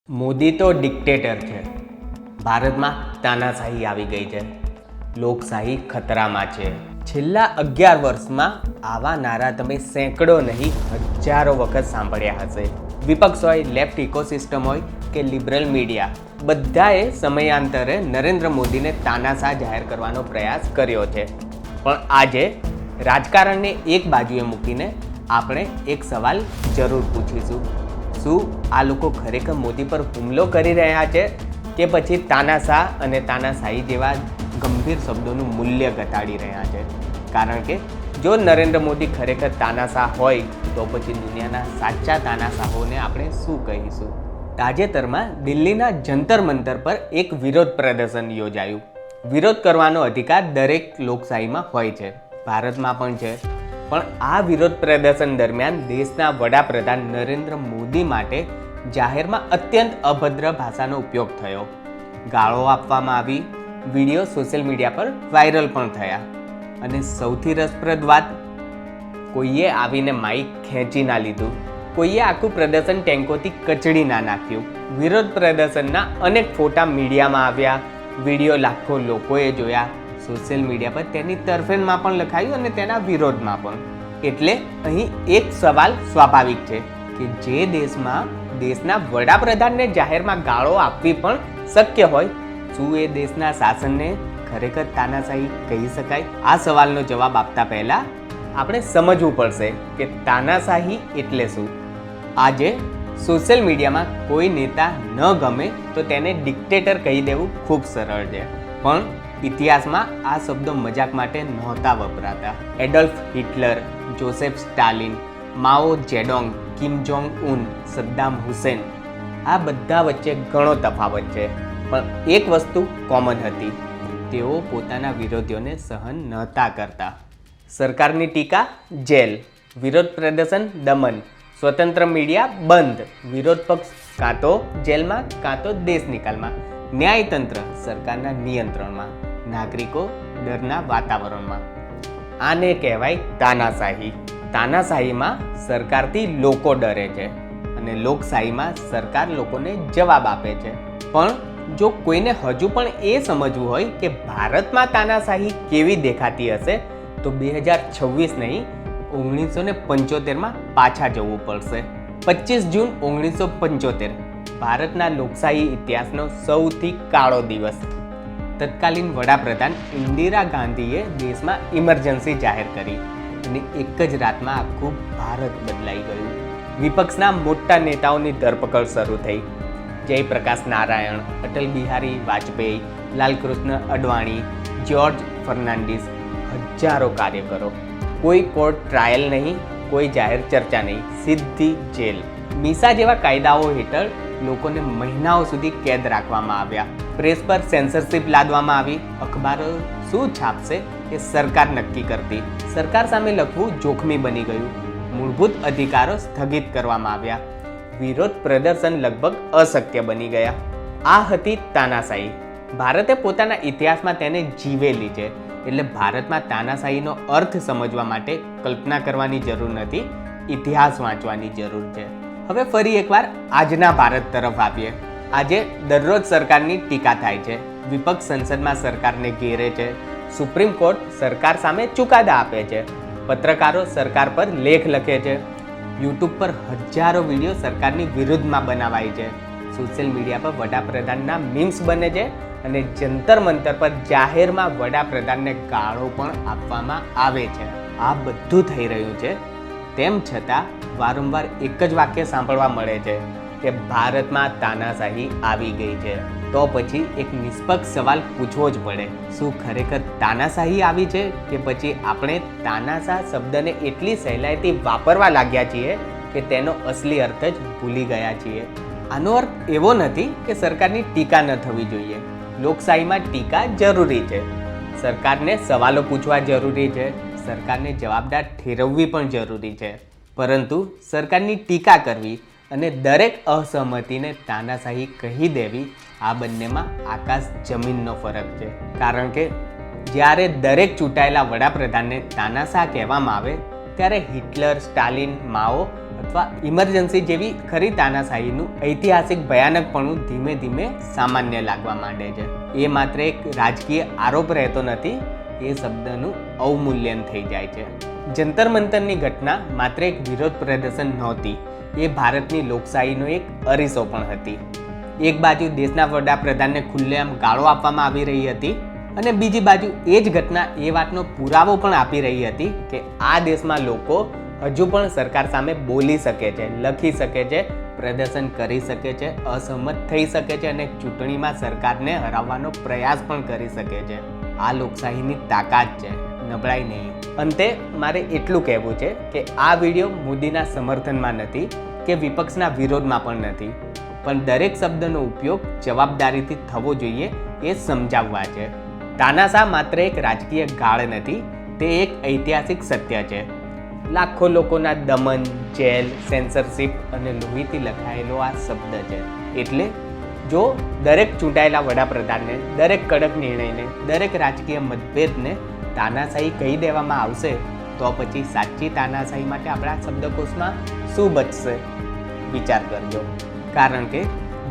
મોદી તો ડિક્ટેટર છે. ભારતમાં તાનાશાહી આવી ગઈ છે. લોકશાહી ખતરામાં છે. છેલ્લા 11 વર્ષમાં આવા નારા તમે સેંકડો નહીં હજારો વખત સાંભળ્યા હશે. વિપક્ષ હોય, લેફ્ટ ઇકોસિસ્ટમ હોય કે લિબરલ મીડિયા, બધાએ સમયાંતરે નરેન્દ્ર મોદીને તાનાશાહ જાહેર કરવાનો પ્રયાસ કર્યો છે. પણ આજે રાજકારણને એક બાજુએ મૂકીને આપણે એક સવાલ જરૂર પૂછીશું: શું આ લોકો ખરેખર મોદી પર હુમલો કરી રહ્યા છે કે પછી તાનાશાહ અને તાનાશાહી જેવા ગંભીર શબ્દોનું મૂલ્ય ઘટાડી રહ્યા છે? કારણ કે જો નરેન્દ્ર મોદી ખરેખર તાનાશાહ હોય તો પછી દુનિયાના સાચા તાનાશાહોને આપણે શું કહીશું? તાજેતરમાં દિલ્હીના જંતર મંતર પર એક વિરોધ પ્રદર્શન યોજાયું. વિરોધ કરવાનો અધિકાર દરેક લોકશાહીમાં હોય છે, ભારતમાં પણ છે. પણ આ વિરોધ પ્રદર્શન દરમિયાન દેશના વડાપ્રધાન નરેન્દ્ર મોદી માટે જાહેરમાં અત્યંત અભદ્ર ભાષાનો ઉપયોગ થયો. ગાળો આપવામાં આવી. વિડીયો સોશિયલ મીડિયા પર વાયરલ પણ થયા. અને સૌથી રસપ્રદ વાત, કોઈએ આવીને માઇક ખેંચી ના લીધું, કોઈએ આખું પ્રદર્શન ટેન્કોથી કચડી ના નાખ્યું. વિરોધ પ્રદર્શનના અનેક ફોટા મીડિયામાં આવ્યા, વિડીયો લાખો લોકોએ જોયા. સોશિયલ મીડિયા પર તેની તરફેણમાં પણ લખાયું અને તેના વિરોધમાં પણ. એટલે અહીં એક સવાલ સ્વાભાવિક છે કે જે દેશમાં દેશના વડાપ્રધાનને જાહેરમાં ગાળો આપવી પણ શક્ય હોય, શું એ દેશના શાસનને ખરેખર તાનાશાહી કહી શકાય? આ સવાલનો જવાબ આપતા પહેલા આપણે સમજવું પડશે કે તાનાશાહી એટલે શું. આજે સોશિયલ મીડિયામાં કોઈ નેતા ન ગમે તો તેને ડિક્ટેટર કહી દેવું ખૂબ સરળ છે. પણ ઇતિહાસમાં આ શબ્દો મજાક માટે નહોતા વપરાતા. Adolf Hitler, Joseph Stalin, Mao Zedong, Kim Jong Un, Saddam Hussein, આ બધા વચ્ચે ઘણો તફાવત છે. પણ એક વસ્તુ કોમન હતી: તેઓ પોતાના વિરોધીઓને સહન નહોતા કરતા. સરકારની ટીકા જેલ, વિરોધ પ્રદર્શન દમન, સ્વતંત્ર મીડિયા બંધ, વિરોધ પક્ષ કાં તો જેલમાં કાં તો દેશ નિકાલમાં, ન્યાયતંત્ર સરકારના નિયંત્રણમાં, નાગરિકો ડરના વાતાવરણમાં. આને કહેવાય તાનાશાહી. તાનાશાહીમાં સરકારથી લોકો ડરે છે અને લોકશાહીમાં સરકાર લોકોને જવાબ આપે છે. પણ જો કોઈને હજુ પણ એ સમજવું હોય કે ભારતમાં તાનાશાહી કેવી દેખાતી હશે તો 2026 નહીં, 1975માં પાછા જવું પડશે. 25 જૂન 1975, ભારતના લોકશાહી ઇતિહાસનો સૌથી કાળો દિવસ. તત્કાલીન વડાપ્રધાન ઇન્દિરા ગાંધીએ દેશમાં ઇમરજન્સી જાહેર કરી અને એક જ રાતમાં આખું ભારત બદલાઈ ગયું. વિપક્ષના મોટા નેતાઓની ધરપકડ શરૂ થઈ. જયપ્રકાશ નારાયણ, અટલ બિહારી વાજપેયી, લાલકૃષ્ણ અડવાણી, જ્યોર્જ ફર્નાન્ડીસ, હજારો કાર્યકરો. કોઈ કોર્ટ ટ્રાયલ નહીં, કોઈ જાહેર ચર્ચા નહીં, સીધી જેલ. મીસા જેવા કાયદાઓ હેઠળ લોકોને મહિનાઓ સુધી કેદ રાખવામાં આવ્યા. પ્રેસ પર સેન્સરશિપ લાદવામાં આવી. અખબારો શું છાપશે એ સરકાર નક્કી કરતી. સરકાર સામે લખવું જોખમી બની ગયું. મૂળભૂત અધિકારો સ્થગિત કરવામાં આવ્યા. વિરોધ પ્રદર્શન લગભગ અશક્ય બની ગયા. આ હતી તાનાશાહી. ભારતે પોતાના ઇતિહાસમાં તેને જીવેલી છે. એટલે ભારતમાં તાનાશાહીનો અર્થ સમજવા માટે કલ્પના કરવાની જરૂર નથી, ઇતિહાસ વાંચવાની જરૂર છે. હવે ફરી એકવાર આજના ભારત તરફ આવીએ. આજે દરરોજ સરકારની ટીકા થાય છે. વિપક્ષ સંસદમાં સરકારને ઘેરે છે. સુપ્રીમ કોર્ટ સરકાર સામે ચુકાદા આપે છે. પત્રકારો સરકાર પર લેખ લખે છે. યુટ્યુબ પર હજારો વિડીયો સરકારની વિરુદ્ધમાં બનાવાય છે. સોશિયલ મીડિયા પર વડાપ્રધાનના મીમ્સ બને છે અને જંતર મંતર પર જાહેરમાં વડાપ્રધાનને ગાળો પણ આપવામાં આવે છે. આ બધું થઈ રહ્યું છે, તેમ છતાં વારંવાર એક જ વાક્ય સાંભળવા મળે છે કે ભારતમાં તાનાશાહી આવી ગઈ છે. તો પછી એક નિષ્પક્ષ સવાલ પૂછવો જ પડે: શું ખરેખર તાનાશાહી આવી છે કે પછી આપણે તાનાશાહ શબ્દને એટલી સહેલાઈથી વાપરવા લાગ્યા છીએ કે તેનો અસલી અર્થ જ ભૂલી ગયા છીએ? આનો અર્થ એવો નથી કે સરકારની ટીકા ન થવી જોઈએ. લોકશાહીમાં ટીકા જરૂરી છે. સરકારને સવાલો પૂછવા જરૂરી છે. સરકારને જવાબદાર ઠેરવવી પણ જરૂરી છે. પરંતુ સરકારની ટીકા કરવી અને દરેક અસહમતિને તાનાશાહી કહી દેવી, આ બંનેમાં આકાશ જમીનનો ફરક છે. કારણ કે જ્યારે દરેક ચૂંટાયેલા વડાપ્રધાનને તાનાશાહ કહેવામાં આવે ત્યારે હિટલર, સ્ટાલિન, માઓ અથવા ઇમરજન્સી જેવી ખરી તાનાશાહીનું ઐતિહાસિક ભયાનકપણું ધીમે ધીમે સામાન્ય લાગવા માંડે છે. એ માત્ર એક રાજકીય આરોપ રહેતો નથી, એ શબ્દનું અવમૂલ્યન થઈ જાય છે. જંતર મંતરની ઘટના માત્ર એક વિરોધ પ્રદર્શન નહોતી, એ ભારતની લોકશાહીનો એક અરીસો પણ હતી. એક બાજુ દેશના વડાપ્રધાનને ખુલ્લેઆમ ગાળો આપવામાં આવી રહી હતી અને બીજી બાજુ એ જ ઘટના એ વાતનો પુરાવો પણ આપી રહી હતી કે આ દેશમાં લોકો હજુ પણ સરકાર સામે બોલી શકે છે, લખી શકે છે, પ્રદર્શન કરી શકે છે, અસહમત થઈ શકે છે અને ચૂંટણીમાં સરકારને હરાવવાનો પ્રયાસ પણ કરી શકે છે. આ લોકશાહીની તાકાત છે, નબળાઈ નહીં. અંતે મારે એટલું કહેવું છે કે આ વિડીયો મોદીના સમર્થનમાં નથી કે વિપક્ષના વિરોધમાં પણ નથી, પણ દરેક શબ્દનો ઉપયોગ જવાબદારીથી થવો જોઈએ એ સમજાવવા છે. તાનાશાહ માત્ર એક રાજકીય ગાળ નથી, તે એક ઐતિહાસિક સત્ય છે. લાખો લોકોના દમન, જેલ, સેન્સરશિપ અને લોહીથી લખાયેલો આ શબ્દ છે. એટલે જો દરેક ચૂંટાયેલા વડાપ્રધાનને, દરેક કડક નિર્ણયને, દરેક રાજકીય મતભેદને તાનાશાહી કહી દેવામાં આવશે તો પછી સાચી તાનાશાહી માટે આપણા શબ્દકોશમાં શું બચશે? વિચાર કરજો. કારણ કે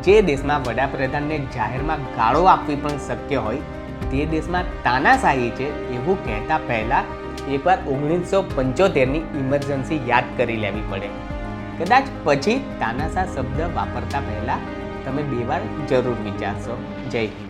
જે દેશમાં વડાપ્રધાનને જાહેરમાં ગાળો આપવી પણ શક્ય હોય તે દેશમાં તાનાશાહી છે એવું કહેતા પહેલાં એકવાર 1975ની ઇમરજન્સી યાદ કરી લેવી પડે. કદાચ પછી તાનાશાહ શબ્દ વાપરતા પહેલાં તમે 2 વાર જરૂર વિચારશો. જય હિન્દ.